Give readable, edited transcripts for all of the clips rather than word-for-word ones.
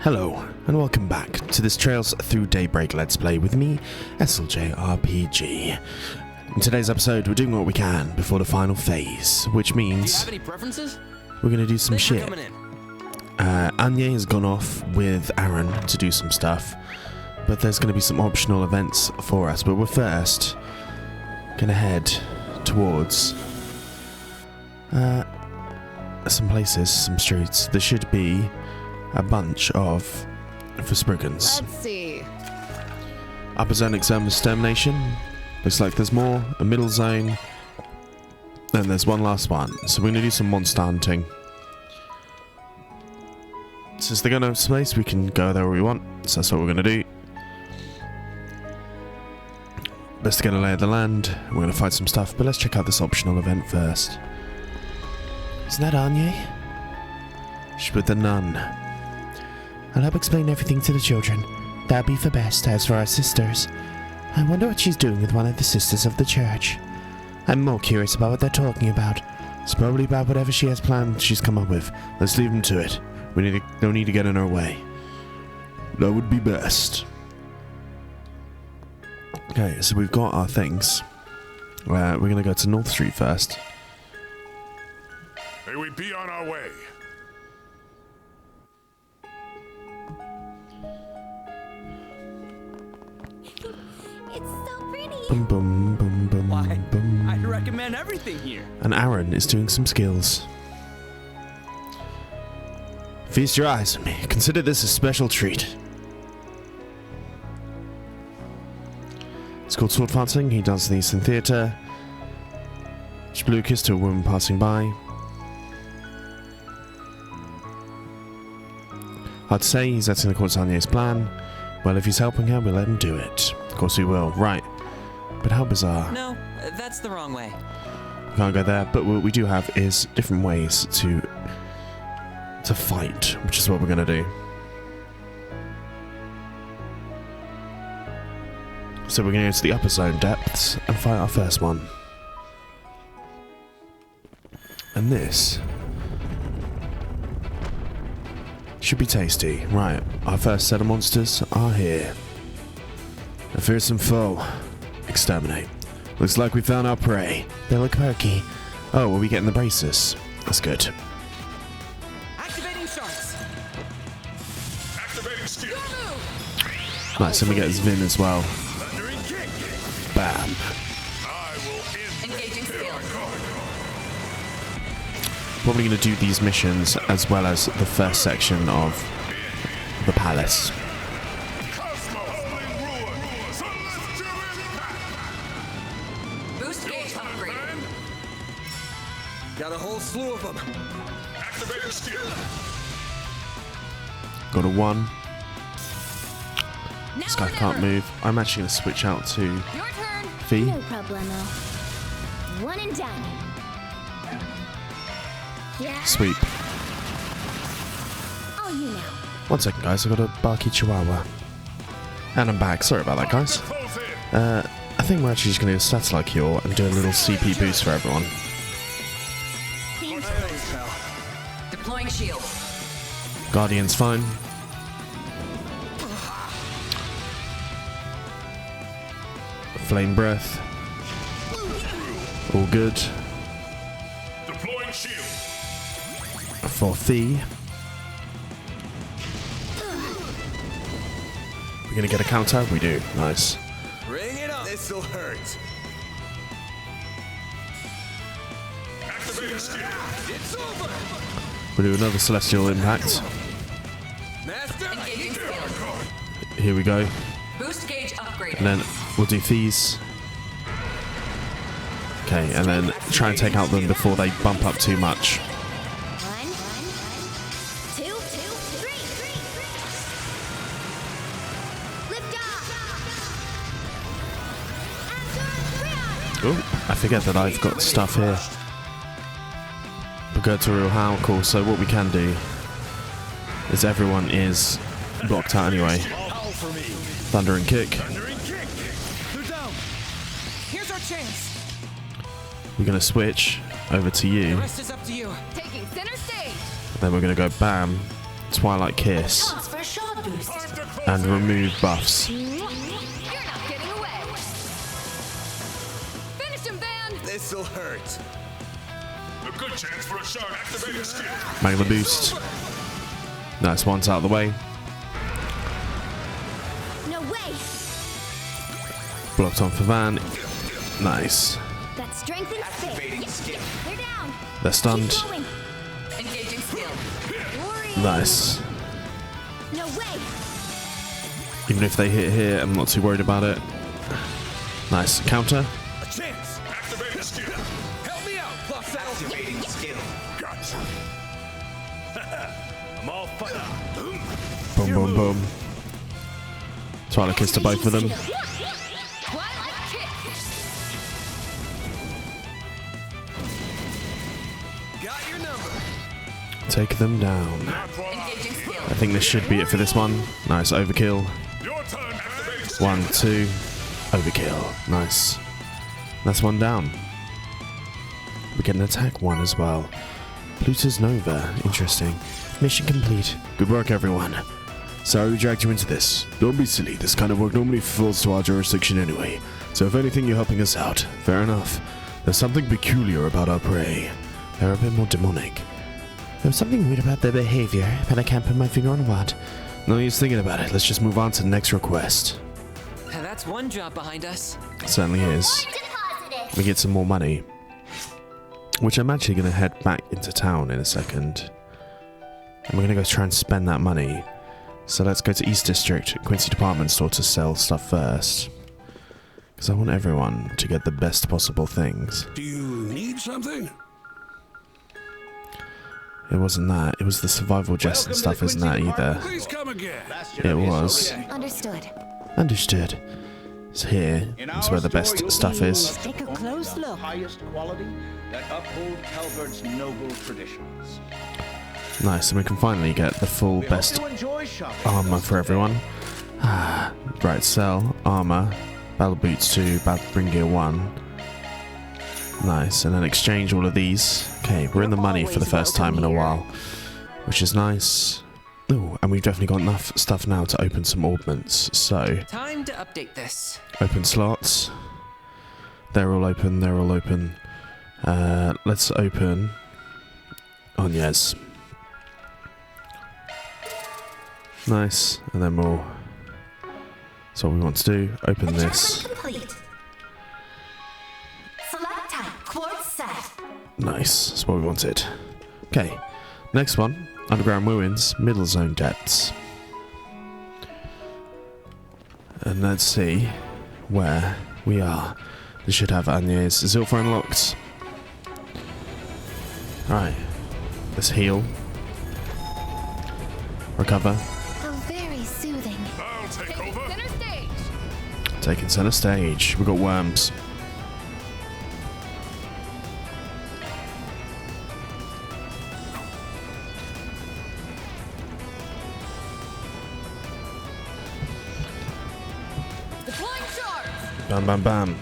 Hello, and welcome back to this Trails Through Daybreak Let's Play with me, SLJ RPG. In today's episode, we're doing what we can before the final phase, which means do you have any preferences? we're going to do some shit. Anya has gone off with Aaron to do some stuff, but there's going to be some optional events for us. But we're first going to head towards some places, some streets. There should be a bunch of for Spriggans. Let's see. Upper zone extermination. Looks like there's more. A middle zone. And there's one last one. So we're going to do some monster hunting. Since they're going to have space, we can go there we want. So that's what we're going to do. Best to get a lay of the land. We're going to fight some stuff. But let's check out this optional event first. Isn't that Anya? She's with the nun. I'll help explain everything to the children. That'll be for best. As for our sisters, I wonder what she's doing with one of the sisters of the church. I'm more curious about what they're talking about. It's probably about whatever she has planned she's come up with. Let's leave them to it. No need to get in her way. That would be best. Okay, so we've got our things. We're going to go to North Street first. May we be on our way. It's so pretty. Boom, boom, boom, boom, Why, boom. I'd recommend everything here. And Aaron is doing some skills. Feast your eyes on me. Consider this a special treat. It's called sword fighting. He does these in theatre. She blew a kiss to a woman passing by. Hard to say, he's acting according to Anya's plan. Well, if he's helping her, we'll let him do it. Of course we will. Right. But how bizarre. No, that's the wrong way. We can't go there, but what we do have is different ways to fight, which is what we're going to do. So we're going to go to the upper zone depths and fight our first one. And this should be tasty. Right, our first set of monsters are here. A fearsome foe. Exterminate. Looks like we found our prey. They look perky. Oh, are we getting the braces? That's good. Activating sharks. Activating skill. Nice, and we get Zvin as well. Thundering kick. Bam. I will Engaging skill. Probably going to do these missions as well as the first section of the palace. Boost gauge upgraded. Got a whole slew of them. Activating skill. Got a 1. Now This guy or can't never. move. I'm actually going to switch out to Your turn. Fee. No problemo. One and done. Yeah. Sweep. Oh, you know. 1 second, guys. I've got a barky chihuahua. And I'm back. Sorry about that, guys. Close in. I think we're actually just going to do a status like here and do a little CP boost for everyone. Deploying shield. Guardian's fine. Flame breath. All good. Deploying shield. For Fee. We're going to get a counter? We do. Nice. Bring it on. This'll hurt. Activating skill. It's over. We'll do another Celestial Impact. Master. Engaging skill. Here we go. Boost gauge upgraded. And then we'll do these. Okay, and then try and take out them before they bump up too much. 1, 2, 3. Lift off. Oh, I forget that I've got stuff here. We'll go to a real howl call, so what we can do is everyone is blocked out anyway. Thundering kick. Thundering kick. They're down. Here's our chance. We're going to switch over to you. The rest is up to you. Taking center stage. Then we're going to go bam Twilight Kiss Chance for a shard boost. and remove buffs. You're not getting away. Finish him, Van. This'll hurt. A good chance for a shard activating skill. Magma boost. Nice, one's out of the way. No way. Blocked on for Van. Nice. That strength and space. They're down. They're stunned. Keep going. Engaging skill. Warrior. Nice. No way. Even if they hit here, I'm not too worried about it. Nice. Counter. A chance. Activating skill. Help me out, Plus Activating skill. Gotcha. I'm all fired up. Boom, boom, boom. Twilight Kiss to both of them. Twilight kick. Got your number. Take them down. Engaging skill. I think this should be it for this one. Nice. Overkill. Your turn. Activating skill. 1, 2. Overkill. Nice. That's one down. We get an attack one as well. Pluto's Nova. Interesting. Mission complete. Good work, everyone. Sorry we dragged you into this. Don't be silly. This kind of work normally falls to our jurisdiction anyway. So if anything, you're helping us out. Fair enough. There's something peculiar about our prey. They're a bit more demonic. There's something weird about their behavior, but I can't put my finger on what. No use thinking about it. Let's just move on to the next request. That's one job behind us. It certainly is. Deposited. We get some more money. Which I'm actually going to head back into town in a second. And we're going to go try and spend that money. So let's go to East District, Quincy Department Store to sell stuff first. Because I want everyone to get the best possible things. Do you need something? It wasn't that. It was the survival chest and stuff, isn't that either? Please come again. It was. Understood. Understood. It's here. It's where the best stuff is. Take a close look. Highest quality that uphold Calvard's noble traditions. Nice, and we can finally get the full best Enjoy shopping. armor for everyone. Ah, right, sell armor, battle boots 2, battle bring gear 1. Nice, and then exchange all of these. Okay, we're in the money for the first time in a while, which is nice. Oh, and we've definitely got enough stuff now to open some augments. So, Time to update this. open slots. They're all open, they're all open. Let's open Agnes. Nice, and then we'll... That's what we want to do. Open this. Complete. Select type. Quartz set. Nice, that's what we wanted. Okay, next one. Underground ruins, middle zone depths. And let's see where we are. This should have Agnes Zilpha unlocked. Right, let's heal. Recover. Oh, very soothing. I'll take over. Center stage. Taking center stage. We've got worms. Deploying shards. Bam, bam, bam.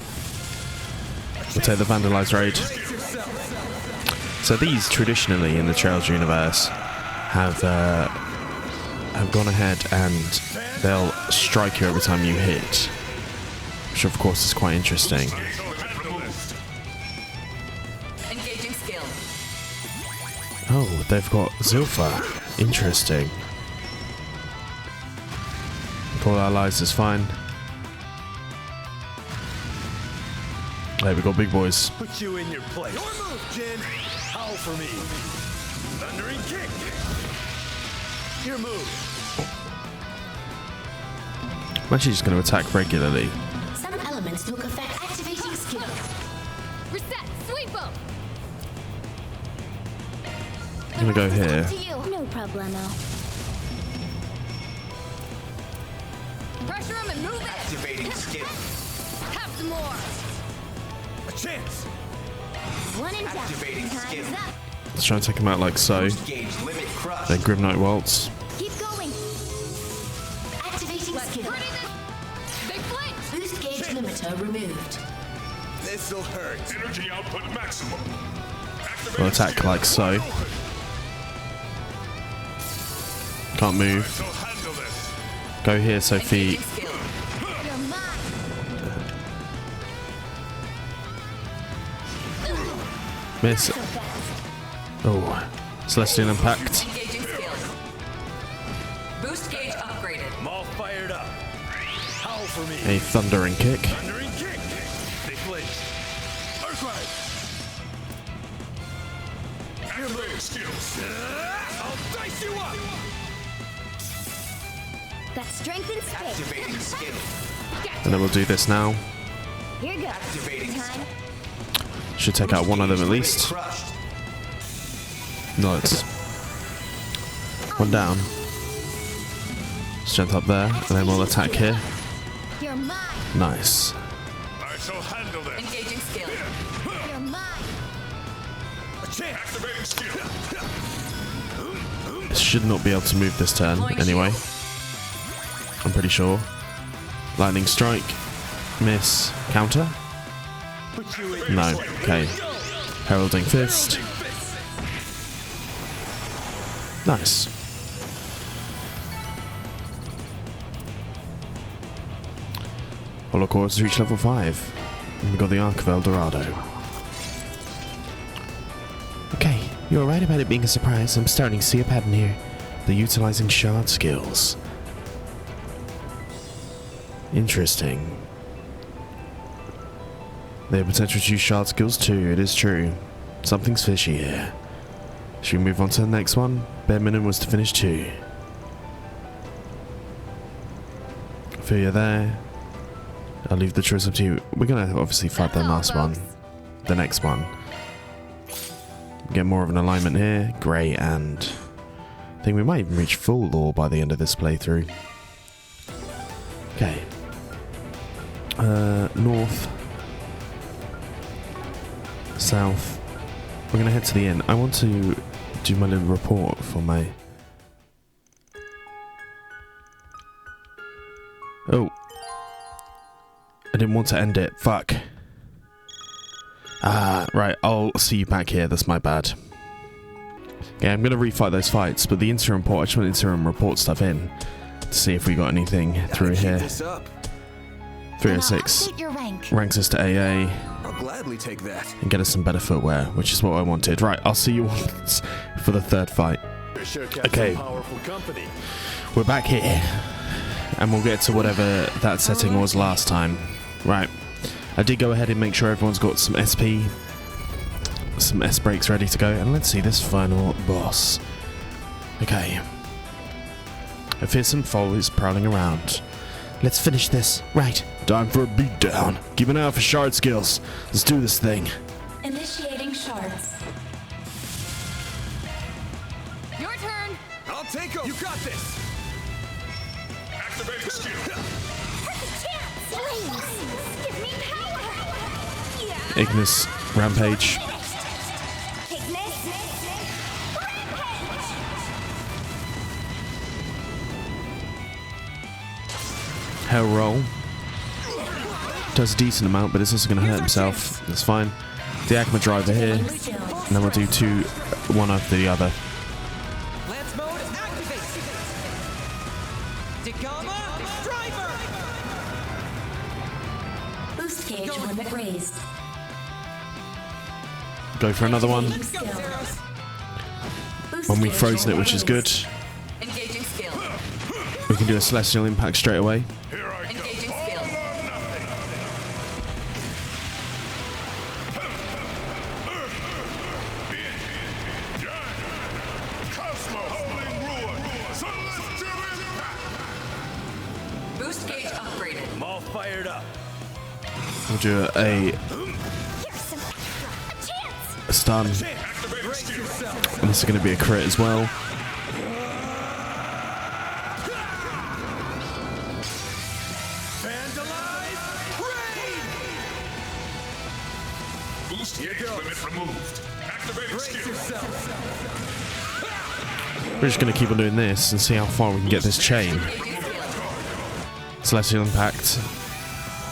We'll take the Vandalized Raid. So these, traditionally in the Trails universe, have gone ahead and they'll strike you every time you hit. Which of course is quite interesting. Engaging skill. Oh, they've got Zilpha. Interesting. Call allies is fine. There we go, big boys. Put you in your place. Your move, Jin. Howl for me. Thundering kick. Your move. I'm actually just going to attack regularly. Some elements look affect activating skill. Reset. Sweep them. I'm going to go here. To you. No problemo. Pressure him and move it. Activating skill. Have some more. A chance. One and done. Activating Time's skill. up. Let's try and take him out like so. Gauge limit crush. Then Grim Knight Waltz. Keep going. Activating skill. They flinched. Boost gauge limiter removed. This'll hurt. Energy output maximum. We'll attack like so. Can't move. So handle this. Go here, Sophie. Engaging skill. You're mine. Miss. Oh. Celestial Impact. Engaging skill. Boost gauge upgraded. I'm all fired up. Howl for me. A Thundering Kick. Thundering kick. They flinched. Arkhide. Activating skills. I'll dice you up. That strength and space. Activating skill. And then we'll do this now. Here goes. Activating Time. Should take out one of them at least. Crushed. No, it's one down. Strength up there, and then we'll attack here. You're mine. Nice. I shall handle this. Engaging skill. You're mine. A chance. Activating skill. Should not be able to move this turn anyway. I'm pretty sure. Lightning Strike. Miss. Counter? Put you in. No. Okay. Heralding Fist. Nice. Holocaust reached level 5. And we got the Ark of El Dorado. Okay, you're right about it being a surprise. I'm starting to see a pattern here. They're utilizing shard skills. Interesting. They have potential to use shard skills too, it is true. Something's fishy here. Should we move on to the next one? Bare minimum was to finish 2. I feel you there. I'll leave the choice up to you. We're gonna obviously fight the last one. The next one. Get more of an alignment here. Great, and I think we might even reach full lore by the end of this playthrough. Okay. North. South. We're gonna head to the inn. I want to do my little report for my... Oh. I didn't want to end it. Fuck. Ah, right. I'll see you back here. That's my bad. Okay, I'm gonna refight those fights, but the interim report, I just want interim report stuff in to see if we got anything through here. This up. 306 Update your rank. ranks us to AA I'll gladly take that. and get us some better footwear, which is what I wanted. Right, I'll see you once for the third fight. Sure kept Okay. some powerful company. We're back here, and we'll get to whatever that setting was last time. Right, I did go ahead and make sure everyone's got some SP, some S breaks ready to go, and let's see this final boss. Okay. A fearsome foe is prowling around. Let's finish this. Right. Time for a beatdown. Keep an eye out for shard skills. Let's do this thing. Initiating shards. Your turn. I'll take him. You got this. Activating skill. Flames. Give me power. Yeah. Ignis Rampage. Ignis. Rampage. Hell Roll. Does a decent amount, but it's also going to hurt himself. That's fine. The Agma Driver here. And then we'll do one after the other. Lance mode activate. Degama driver. Boost gauge limit raised. Go for another one. Skill. Boost When we've gauge frozen it, which is good. Engaging skill. We can do a Celestial Impact straight away. Here I go. Engaging All skill. or nothing. Cosmo holding ruin. Celestial impact. Boost gauge upgraded. I'm all fired up. We'll do a Here's some extra. A chance. stun. Activating skill. And this is going to be a crit as well. Vandalize. Raid. Boost gauge limit removed. Activating Brace skill. yourself. We're just going to keep on doing this and see how far we can get this chain. Celestial Impact.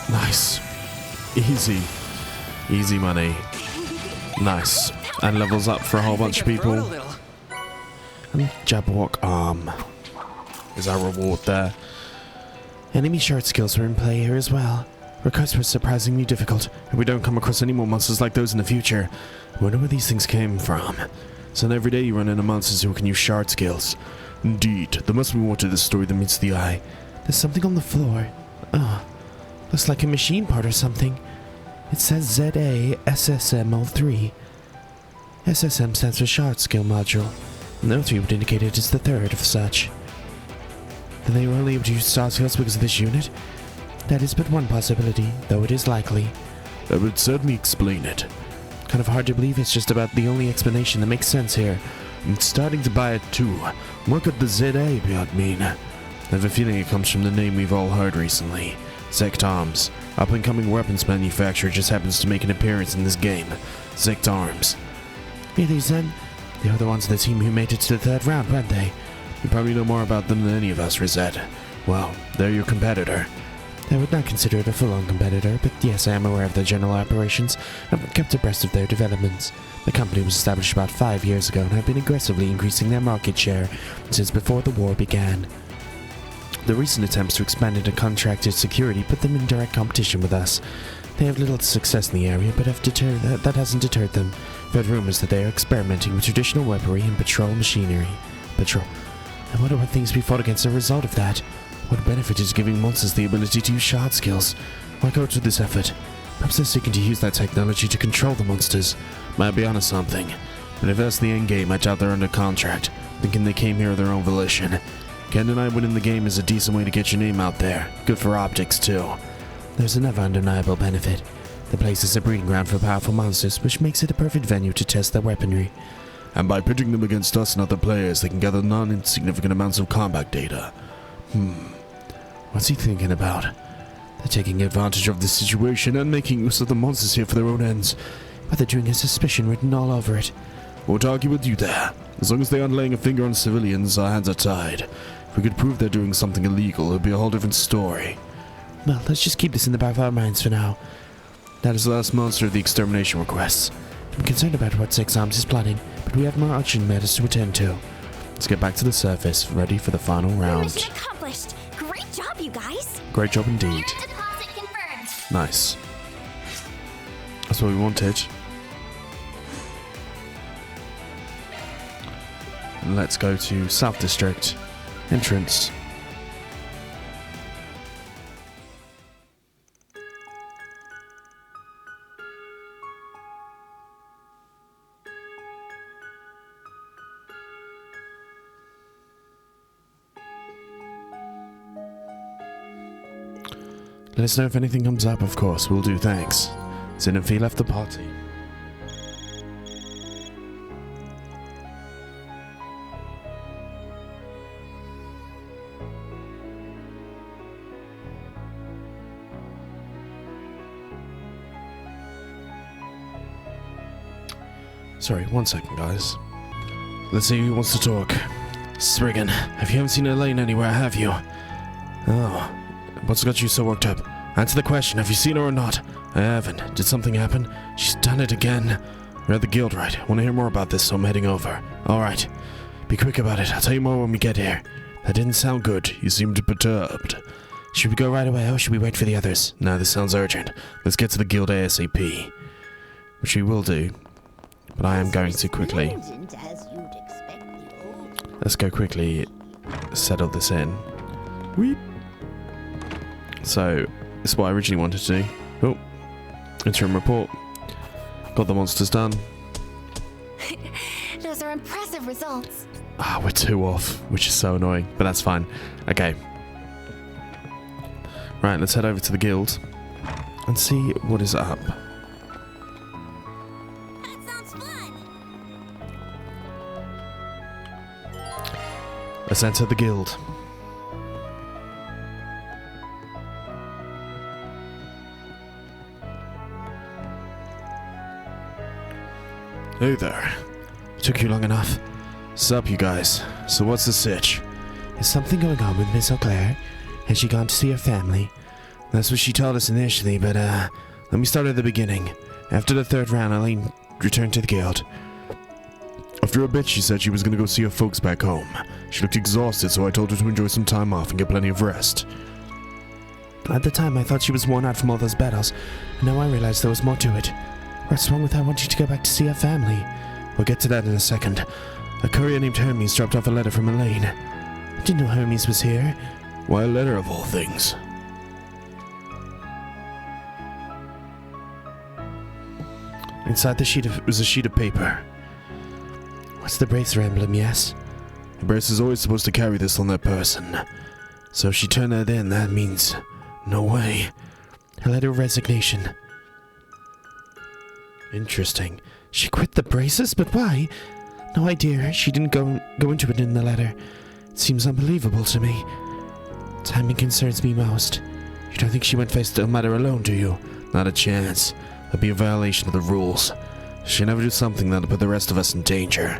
Nice. Easy. Easy money. Nice. And levels up for a whole bunch of Throw it a people. little. And Jabberwock Arm. is our reward there. Enemy shard skills were in play here as well. Requests were surprisingly difficult. If we don't come across any more monsters like those in the future, I wonder where these things came from. So every day you run into monsters who can use shard skills. Indeed, there must be more to this story than meets the eye. There's something on the floor. Oh, looks like a machine part or something. It says ZA-SSM-03. SSM stands for Shard Skill Module, and 03 would indicate it is the third of such. Then they were only able to use shard skills because of this unit? That is but one possibility, though it is likely. That would certainly explain it. Kind of hard to believe it's just about the only explanation that makes sense here. I'm starting to buy it too. What could the ZA mean? I have a feeling it comes from the name we've all heard recently. Zect Arms. Up-and-coming weapons manufacturer just happens to make an appearance in this game. Zect Arms. Really, Zen? They were the ones of the team who made it to the third round, weren't they? You probably know more about them than any of us, Rosette. Well, they're your competitor. I would not consider it a full-on competitor, but yes, I am aware of their general operations and have kept abreast of their developments. The company was established about 5 years ago and have been aggressively increasing their market share since before the war began. The recent attempts to expand into contracted security put them in direct competition with us. They have little success in the area, but that hasn't deterred them. I've heard rumors that they are experimenting with traditional weaponry and patrol machinery. I wonder what things we fought against as a result of that. What benefit is giving monsters the ability to use shard skills? Why go to this effort? Perhaps they're seeking to use that technology to control the monsters. Might be onto something. But if that's the end game, I doubt they're under contract, thinking they came here of their own volition. Ken and I winning the game is a decent way to get your name out there. Good for optics, too. There's another undeniable benefit. The place is a breeding ground for powerful monsters, which makes it a perfect venue to test their weaponry. And by pitting them against us and other players, they can gather non-insignificant amounts of combat data. What's he thinking about? They're taking advantage of this situation and making use of the monsters here for their own ends. But they're doing a suspicion written all over it. Won't argue with you there. As long as they aren't laying a finger on civilians, our hands are tied. If we could prove they're doing something illegal, it would be a whole different story. Well, let's just keep this in the back of our minds for now. That is the last monster of the extermination requests. I'm concerned about what Zect Arms is plotting, but we have more urgent matters to attend to. Let's get back to the surface, ready for the final round. Mission accomplished. Great job, you guys. Great job indeed. Deposit confirmed. Nice. That's what we wanted. And let's go to South District. Entrance. Let us know if anything comes up, of course. We'll do, thanks. Xenophie left the party. Sorry, 1 second, guys. Let's see who wants to talk. Spriggan, if you haven't seen Elaine anywhere, have you? Oh, what's got you so worked up? Answer the question, have you seen her or not? I haven't. Did something happen? She's done it again. We're at the guild, right? Want to hear more about this, so I'm heading over. Alright. Be quick about it, I'll tell you more when we get here. That didn't sound good. You seemed perturbed. Should we go right away, or should we wait for the others? No, this sounds urgent. Let's get to the guild ASAP. Which we will do. But I am going to quickly. Let's go quickly settle this in. Weep. So, this is what I originally wanted to do. Oh, interim report. Got the monsters done. Those are impressive results. Ah, we're 2 off, which is so annoying, but that's fine. Okay. Right, let's head over to the guild and see what is up. That sounds fun. Let's enter the guild. Hey there. Took you long enough. Sup, you guys? So what's the sitch? Is something going on with Miss Auclair? Has she gone to see her family? That's what she told us initially, but let me start at the beginning. After the 3rd round, Elaine returned to the guild. After a bit, she said she was gonna go see her folks back home. She looked exhausted, so I told her to enjoy some time off and get plenty of rest. At the time, I thought she was worn out from all those battles, and now I realize there was more to it. What's wrong with her wanting to go back to see her family? We'll get to that in a second. A courier named Hermes dropped off a letter from Elaine. I didn't know Hermes was here. Why a letter of all things? Inside the sheet was a sheet of paper. What's the bracer emblem, yes? The bracer is always supposed to carry this on their person. So if she turned that in, that means... no way. A letter of resignation. Interesting. She quit the braces, but why? No idea. She didn't go into it in the letter. It seems unbelievable to me. Timing concerns me most. You don't think she went face to Almata alone, do you? Not a chance. That'd be a violation of the rules. She'd never do something that'll put the rest of us in danger.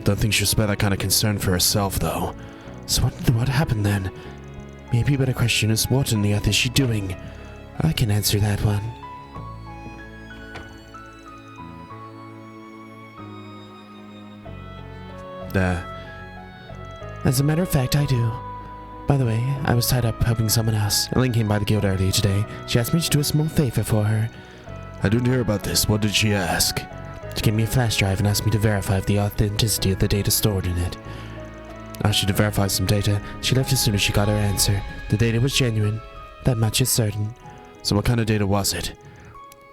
Don't think she'll spare that kind of concern for herself, though. So what happened then? Maybe a better question is, what on the earth is she doing? I can answer that one. As a matter of fact, I do. By the way, I was tied up helping someone else. Elaine came by the guild earlier today. She asked me to do a small favor for her. I didn't hear about this. What did she ask? She gave me a flash drive and asked me to verify the authenticity of the data stored in it. Asked you to verify some data. She left as soon as she got her answer. The data was genuine. That much is certain. So what kind of data was it?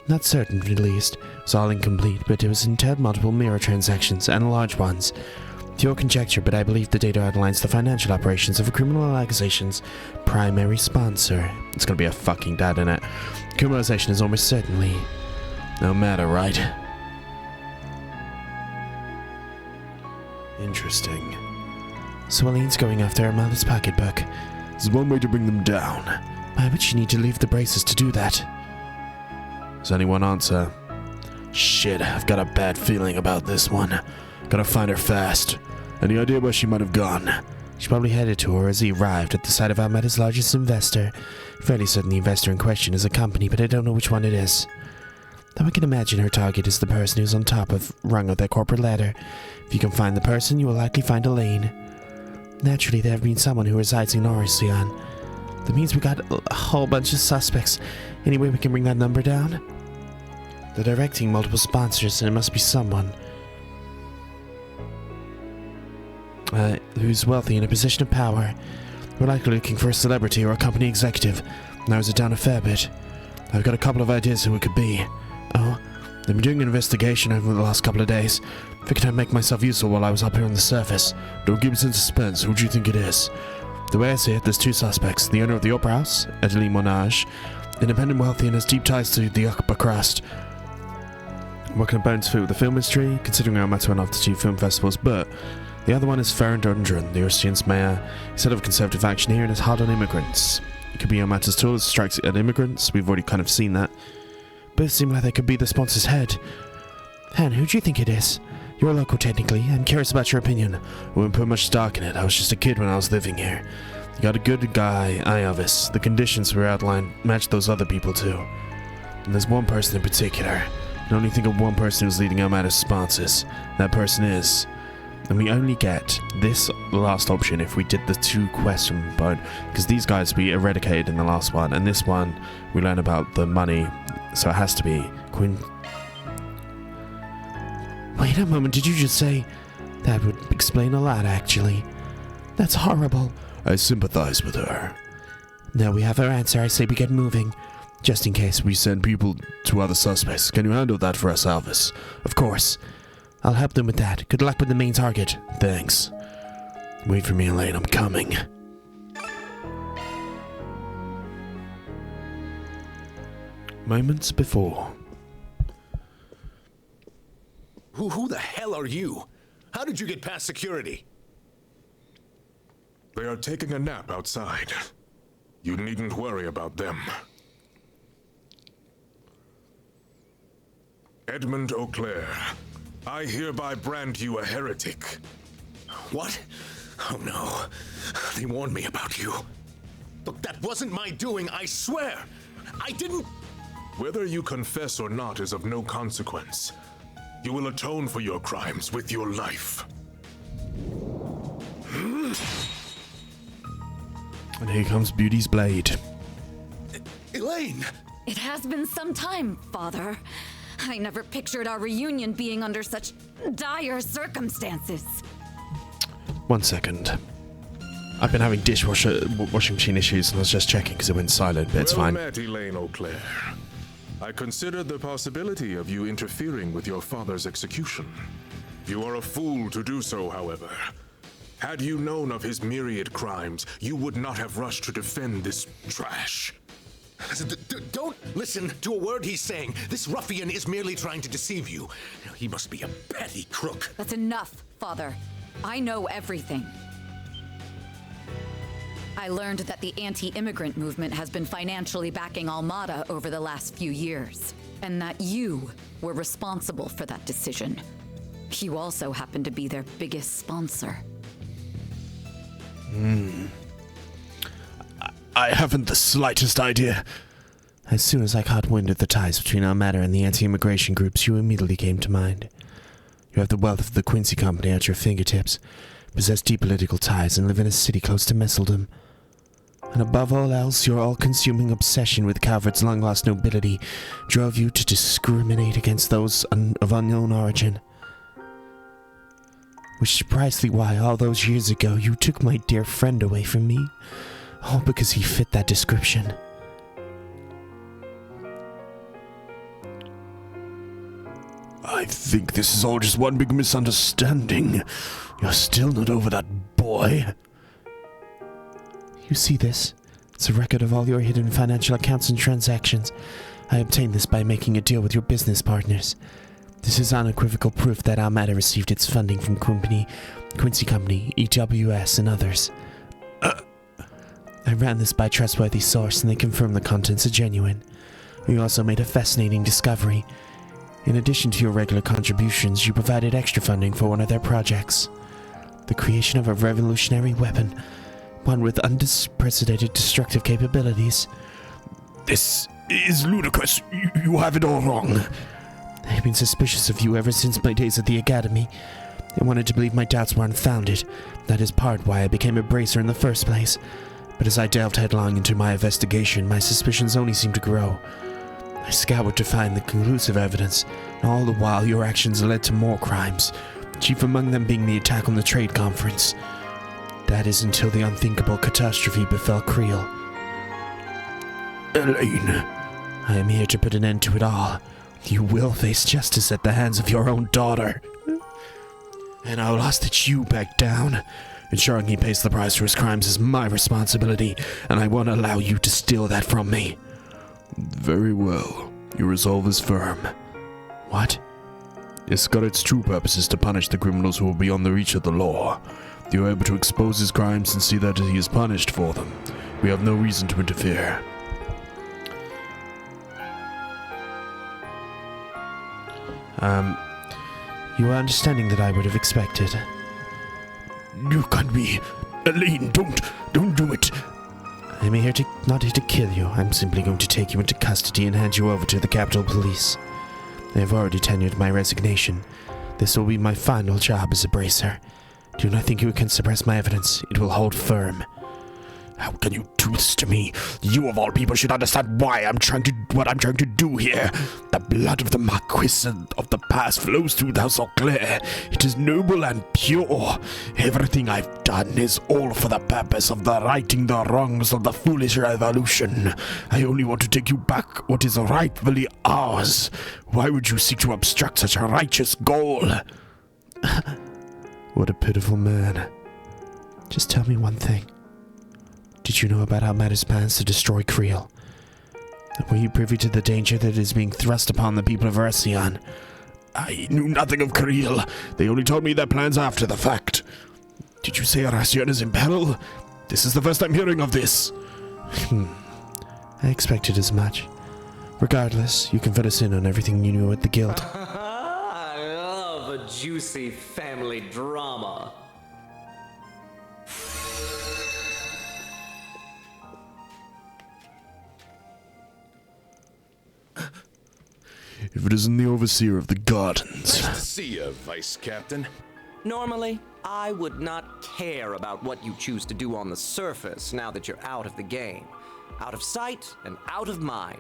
Not certain, at least. It was all incomplete, but it was entailed multiple mirror transactions, and large ones. Pure conjecture, but I believe the data outlines the financial operations of a criminal organization's primary sponsor. It's gonna be a fucking dad in it. Criminalization is almost certainly... no matter, right? Interesting. So Elaine's going after her mother's pocketbook. There's one way to bring them down. Why would she need to leave the braces to do that? Does anyone answer? Shit, I've got a bad feeling about this one. Gotta find her fast. Any idea where she might have gone? She probably headed to her as he arrived at the site of Almata's largest investor. Fairly certain the investor in question is a company, but I don't know which one it is. Though I can imagine her target is the person who's on top of rung of their corporate ladder. If you can find the person, you will likely find Elaine. Naturally, there have been someone who resides in Oricion. That means we got a whole bunch of suspects. Any way we can bring that number down? They're directing multiple sponsors, and it must be someone who's wealthy in a position of power. We're likely looking for a celebrity or a company executive. Narrows it down a fair bit. I've got a couple of ideas who it could be. Oh, I've been doing an investigation over the last couple of days. Figured I'd make myself useful while I was up here on the surface. Don't give us in suspense. Who do you think it is? The way I see it, there's two suspects. The owner of the Opera House, Adelie Monage, independent, wealthy, and has deep ties to the upper crust. Working a bones fit with the film industry, considering Almata went off to 2 film festivals, but the other one is Ferrand Undren, the Orician's mayor. He's head of conservative action here and is hard on immigrants. It could be Almata's tool that strikes at immigrants. We've already kind of seen that. Both seem like they could be the sponsor's head. Han, who do you think it is? You're local, technically. I'm curious about your opinion. I wouldn't put much stock in it. I was just a kid when I was living here. You got a good guy, Iovis. The conditions were outlined match those other people too. And there's one person in particular. I can only think of one person who's leading Almata's sponsors. That person is... and we only get this last option if we did the 2 question bone, because these guys we eradicated in the last one, and this one we learn about the money, so it has to be Quinn. Wait a moment, did you just say? That would explain a lot, actually. That's horrible. I sympathize with her. Now we have our answer. I say we get moving, just in case. We send people to other suspects. Can you handle that for us, Alvis? Of course. I'll help them with that. Good luck with the main target. Thanks. Wait for me, Elaine. I'm coming. Moments before. Who the hell are you? How did you get past security? They are taking a nap outside. You needn't worry about them. Edmund Auclair, I hereby brand you a heretic. What? Oh no. They warned me about you. Look, that wasn't my doing, I swear. I didn't... Whether you confess or not is of no consequence. You will atone for your crimes with your life. And here comes Beauty's blade. Elaine! It has been some time, Father. I never pictured our reunion being under such dire circumstances. 1 second. I've been having washing machine issues, and I was just checking because it went silent, but it's Well fine. met, Elaine O'Clair. I considered the possibility of you interfering with your father's execution. You are a fool to do so, however. Had you known of his myriad crimes, you would not have rushed to defend this trash. Don't listen to a word he's saying. This ruffian is merely trying to deceive you. He must be a petty crook. That's enough, Father. I know everything. I learned that the anti-immigrant movement has been financially backing Almata over the last few years, and that you were responsible for that decision. You also happen to be their biggest sponsor. I haven't the slightest idea. As soon as I caught wind of the ties between Armata and the anti-immigration groups, you immediately came to mind. You have the wealth of the Quincy Company at your fingertips, possess deep political ties, and live in a city close to Messeldom. And above all else, your all-consuming obsession with Calvard's long-lost nobility drove you to discriminate against those of unknown origin. Which is precisely why, all those years ago, you took my dear friend away from me. All because he fit that description. I think this is all just one big misunderstanding. You're still not over that boy. You see this? It's a record of all your hidden financial accounts and transactions. I obtained this by making a deal with your business partners. This is unequivocal proof that Almata received its funding from Quincy Company, EWS, and others. I ran this by trustworthy source, and they confirmed the contents are genuine. We also made a fascinating discovery. In addition to your regular contributions, you provided extra funding for one of their projects. The creation of a revolutionary weapon, one with unprecedented destructive capabilities. This is ludicrous. You have it all wrong. I've been suspicious of you ever since my days at the Academy. I wanted to believe my doubts were unfounded. That is part why I became a bracer in the first place. But as I delved headlong into my investigation, my suspicions only seemed to grow. I scoured to find the conclusive evidence, and all the while your actions led to more crimes, chief among them being the attack on the trade conference. That is until the unthinkable catastrophe befell Creel. Elaine. I am here to put an end to it all. You will face justice at the hands of your own daughter. And I'll ask that you back down. Ensuring he pays the price for his crimes is my responsibility, and I won't allow you to steal that from me. Very well. Your resolve is firm. What? It's got its true purposes to punish the criminals who are beyond the reach of the law. You're able to expose his crimes and see that he is punished for them. We have no reason to interfere. You are understanding that I would have expected. You can't be. Elaine, don't do it. I'm not here to kill you. I'm simply going to take you into custody and hand you over to the Capitol Police. I have already tendered my resignation. This will be my final job as a bracer. Do not think you can suppress my evidence. It will hold firm. How can you do this to me? You of all people should understand what I'm trying to do here. The blood of the Marquis of the past flows through the House O'Clair. It is noble and pure. Everything I've done is all for the purpose of righting the wrongs of the foolish revolution. I only want to take you back what is rightfully ours. Why would you seek to obstruct such a righteous goal? What a pitiful man. Just tell me one thing. Did you know about Almata's plans to destroy Creel? Were you privy to the danger that is being thrust upon the people of Erosian? I knew nothing of Creel. They only told me their plans after the fact. Did you say Erosian is in peril? This is the first I'm hearing of this. I expected as much. Regardless, you can fill us in on everything you knew at the Guild. I love a juicy family drama. if it isn't the overseer of the gardens. Nice to see you, Vice Captain. Normally, I would not care about what you choose to do on the surface now that you're out of the game. Out of sight and out of mind.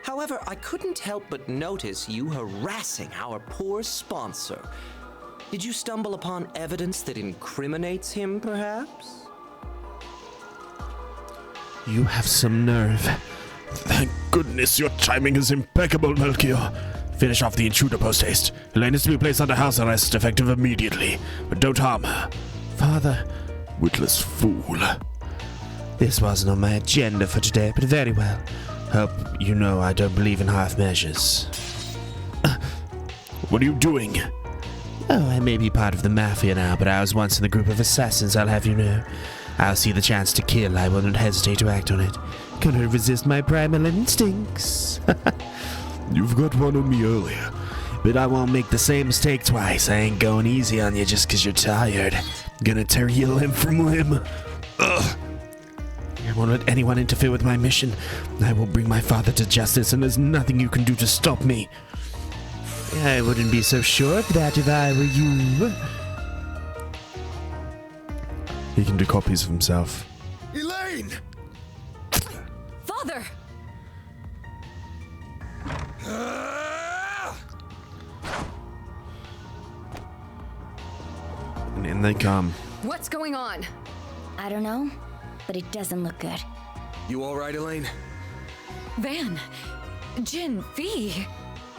However, I couldn't help but notice you harassing our poor sponsor. Did you stumble upon evidence that incriminates him, perhaps? You have some nerve. Thank goodness your timing is impeccable, Melchior. Finish off the intruder post-haste. Elaine is to be placed under house arrest, effective immediately. But don't harm her. Father, Witless fool. this wasn't on my agenda for today, but very well. Hope you know I don't believe in half measures. What are you doing? Oh, I may be part of the Mafia now, but I was once in the group of assassins, I'll have you know. I'll see the chance to kill, I will not hesitate to act on it. Couldn't resist my primal instincts. You've got one on me earlier. But I won't make the same mistake twice. I ain't going easy on you just 'cause you're tired. Gonna tear you limb from limb. Ugh. I won't let anyone interfere with my mission. I will bring my father to justice, and there's nothing you can do to stop me. I wouldn't be so sure of that if I were you. He can do copies of himself. Elaine! Father! And in they come. What's going on? I don't know, but it doesn't look good. You all right, Elaine? Van! Jin, Fee!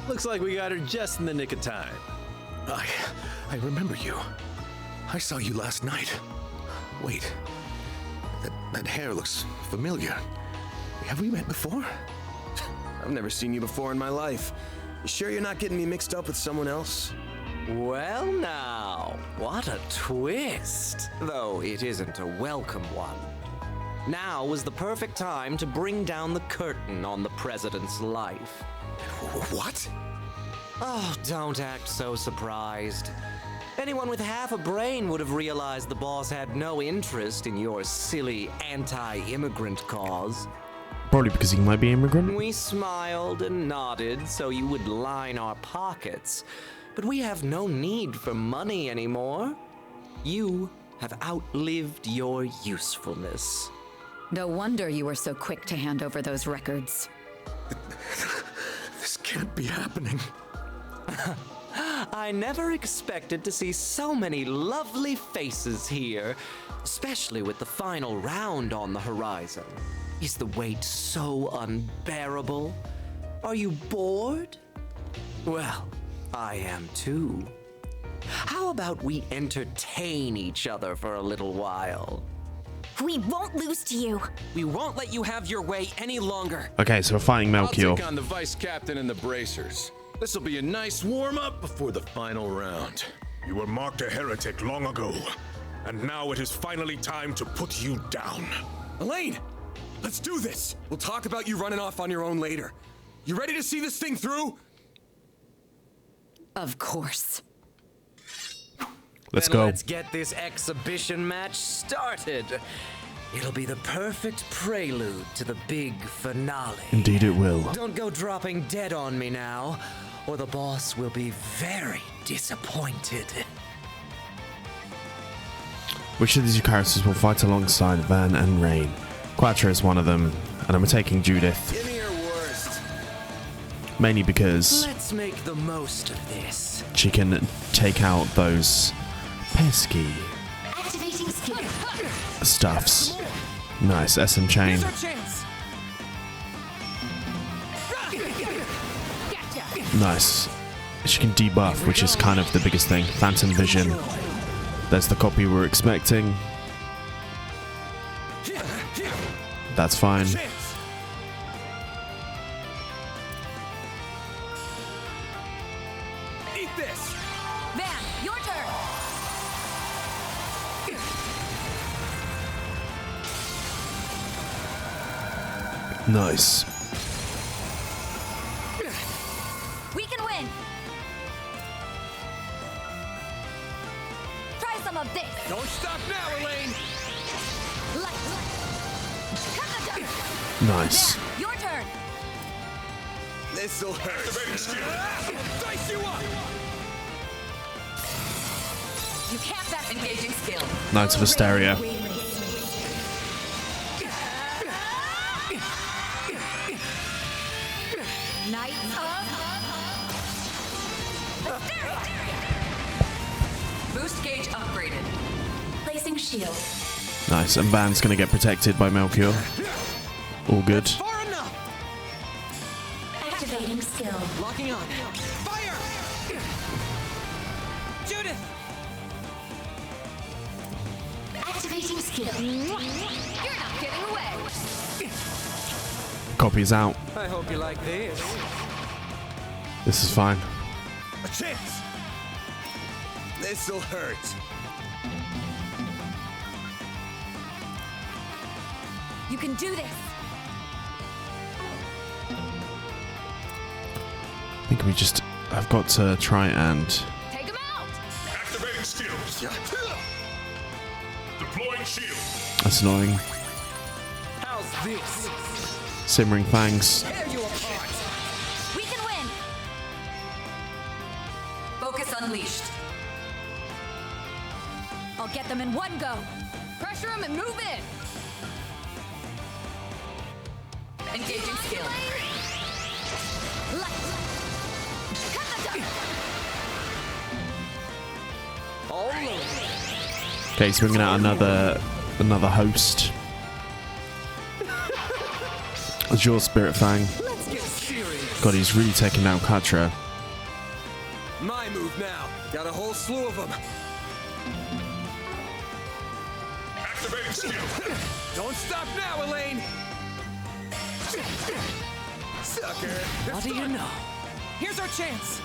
Looks like we got her just in the nick of time. I remember you. I saw you last night. Wait. That hair looks familiar. Have we met before? I've never seen you before in my life. You sure you're not getting me mixed up with someone else? Well now, what a twist. Though it isn't a welcome one. Now was the perfect time to bring down the curtain on the president's life. What? Oh, don't act so surprised. Anyone with half a brain would have realized the boss had no interest in your silly anti-immigrant cause. Probably because he might be immigrant. We smiled and nodded so you would line our pockets. But we have no need for money anymore. You have outlived your usefulness. No wonder you were so quick to hand over those records. This can't be happening. I never expected to see so many lovely faces here, especially with the final round on the horizon. Is the wait so unbearable? Are you bored? Well, I am too. How about we entertain each other for a little while? We won't lose to you. We won't let you have your way any longer. Okay, so we're fighting Melchior. I'll take on the vice captain and the bracers. This'll be a nice warm-up before the final round. You were marked a heretic long ago, and now it is finally time to put you down. Elaine! Let's do this! We'll talk about you running off on your own later. You ready to see this thing through? Of course. Let's Then go. Let's get this exhibition match started. It'll be the perfect prelude to the big finale. Indeed it will. Don't go dropping dead on me now, or the boss will be very disappointed. Which of these characters will fight alongside Van and Rain? Quattro is one of them, and I'm taking Judith. Give me your worst. Mainly because Let's make the most of this. she can take out those pesky Activating skill. stuffs. Nice, SM chain. Here's our chance. Nice. She can debuff, which is kind of the biggest thing. Phantom Vision. There's the copy we're expecting. That's fine. Eat this! Van, your turn! Nice. We can win. Try some of this. Don't stop now, Elaine! Light. Cut the dirt. Nice. Your turn. This'll hurt. Activating skill. Dice you up! You can't that engaging skill. Knights of Asteria. Knights of Boost gauge upgraded. Placing shield. Nice, and Van's gonna get protected by Melchior. All good. Far enough! Activating skill. Locking on. Fire! Judith! Activating skill. You're not getting away. Copy's out. I hope you like this. This is fine. A chance. This'll hurt. You can do this. I think I've got to try and... Take him out. Activating skills. Deploying shield. That's annoying. How's this? Simmering Fangs. Tear you apart! We can win. Focus unleashed. I'll get them in one go. Pressure them and move in. Engaging skill. Light. Cut the dust. All loaded. Okay, he's bringing out another host. Azure Spirit Fang. Let's get serious. God, he's really taking down Katra. My move now. Got a whole slew of them. Activating skill. Don't stop now, Elaine. Sucker. What do you know? Here's our chance.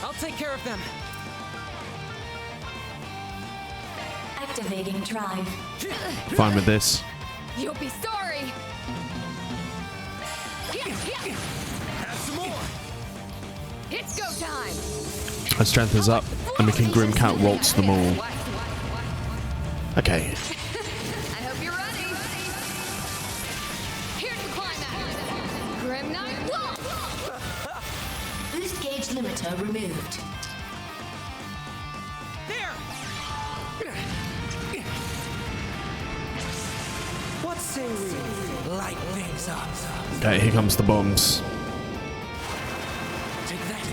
I'll take care of them. Activating drive. Fine with this. You'll be sorry. Have some more. It's go time. Our strength is up, and we can Grim Cat waltz them all. Okay. I hope you're ready. Here's the climax. Grim Knight Waltz. Boost gauge limiter removed. There. What say we light things up? Okay, here comes the bombs. Take that.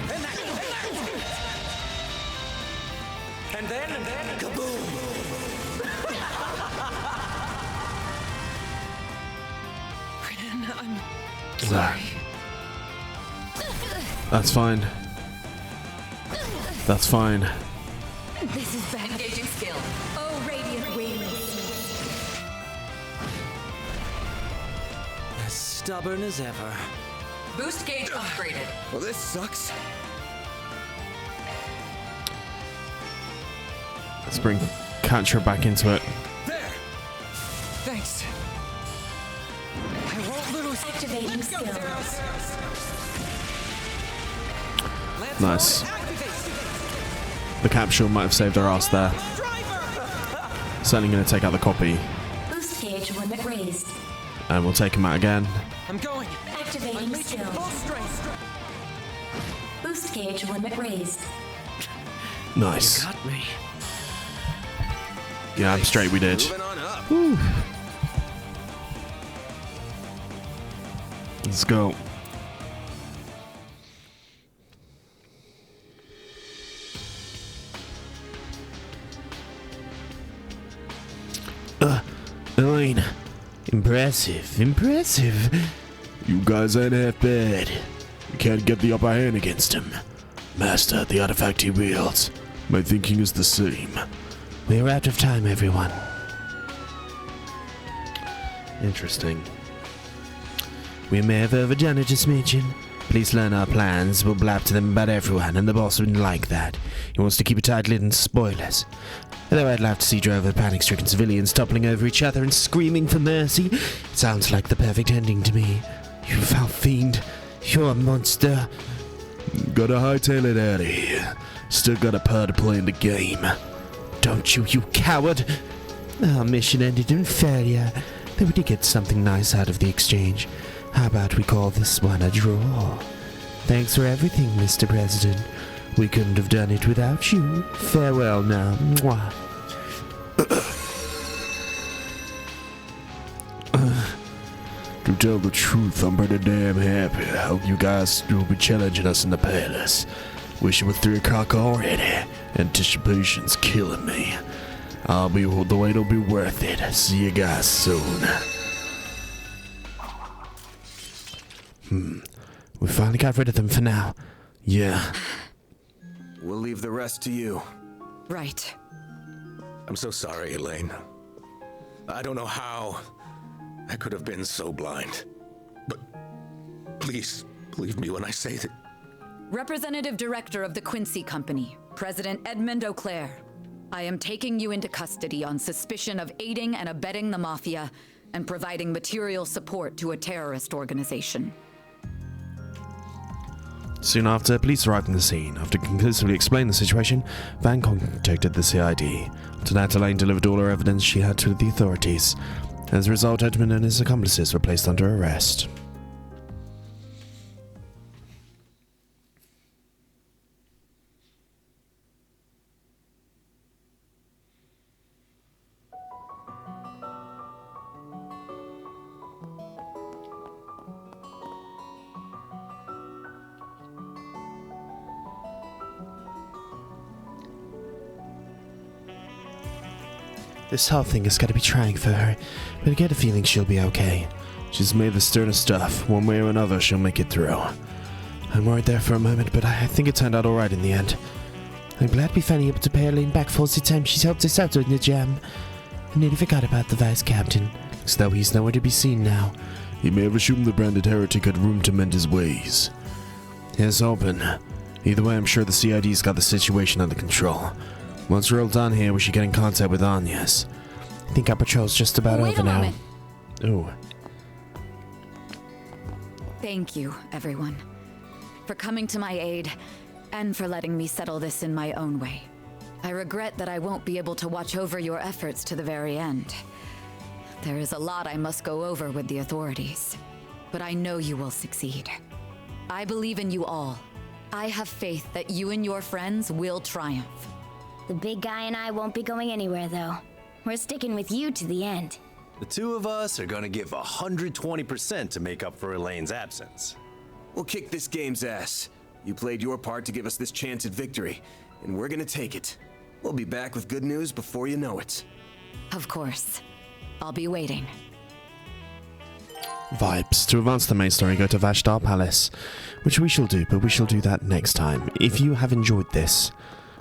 And then. Kaboom! I'm sorry. That's fine. That's fine. This is bad. Engaging skill. Oh, radiant wings. as stubborn as ever. Boost gauge upgraded. Well, this sucks. Let's bring Katra back into it. There. Thanks. I won't lose. Activating skills. Nice. The capsule might have saved our ass there. Certainly going to take out the copy. Boost gauge limit raised. And we'll take him out again. I'm going. Activating Unleashing full skills. strength. Boost gauge limit raised. Nice. You got me. Yeah, I'm straight we did. Moving on up. Woo. Let's go. Elaine. Impressive, impressive. You guys ain't half bad. You can't get the upper hand against him. Master, the artifact he wields. My thinking is the same. We're out of time, everyone. Interesting. We may have overdone it a smidgen. Please learn our plans. We'll blab to them about everyone, and the boss wouldn't like that. He wants to keep a tight lid on spoilers. Although I'd love to see drove of panic-stricken civilians toppling over each other and screaming for mercy. It sounds like the perfect ending to me. You foul fiend. You're a monster. Gotta hightail it out of here. Still got a part to play in the game. Don't you, you coward! Our mission ended in failure, though we did get something nice out of the exchange. How about we call this one a draw? Thanks for everything, Mr. President. We couldn't have done it without you. Farewell now. Mwah. To tell the truth, I'm pretty damn happy how you guys will be challenging us in the palace. Wish it was 3 o'clock already. Anticipation's killing me. The wait'll be worth it. See you guys soon. We finally got rid of them for now. Yeah. We'll leave the rest to you. Right. I'm so sorry, Elaine. I don't know how I could have been so blind. But please, believe me when I say that. Representative Director of the Quincy Company, President Edmund Auclair. I am taking you into custody on suspicion of aiding and abetting the Mafia and providing material support to a terrorist organization. Soon after, police arrived on the scene. After conclusively explaining the situation, Van contacted the CID. To that, Elaine delivered all her evidence she had to the authorities. As a result, Edmund and his accomplices were placed under arrest. This whole thing has got to be trying for her, but I get a feeling she'll be okay. She's made the sternest stuff. One way or another, she'll make it through. I'm worried there for a moment, but I think it turned out alright in the end. I'm glad we finally able to pay Elaine back for the time she's helped us out during the jam. I nearly forgot about the Vice Captain. Looks though he's nowhere to be seen now. He may have assumed the branded heretic had room to mend his ways. Here's hoping. Either way, I'm sure the CID's got the situation under control. Once we're all done here, we should get in contact with Agnes. I think our patrol's just about over now. Moment. Oh. Thank you, everyone, for coming to my aid and for letting me settle this in my own way. I regret that I won't be able to watch over your efforts to the very end. There is a lot I must go over with the authorities, but I know you will succeed. I believe in you all. I have faith that you and your friends will triumph. The big guy and I won't be going anywhere, though. We're sticking with you to the end. The two of us are gonna give 120% to make up for Elaine's absence. We'll kick this game's ass. You played your part to give us this chance at victory, and we're gonna take it. We'll be back with good news before you know it. Of course. I'll be waiting. Vibes. To advance the main story, go to Vashtar Palace, which we shall do, but we shall do that next time. If you have enjoyed this,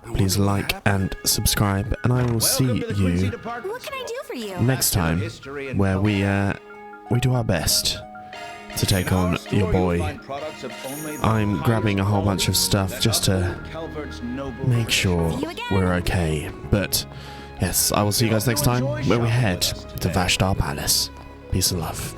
please like and subscribe, and I will see you What can I do for you? next time, where we do our best to take on your boy. I'm grabbing a whole bunch of stuff just to make sure we're okay. But yes, I will see you guys next time, where we head to Vashtar Palace. Peace and love.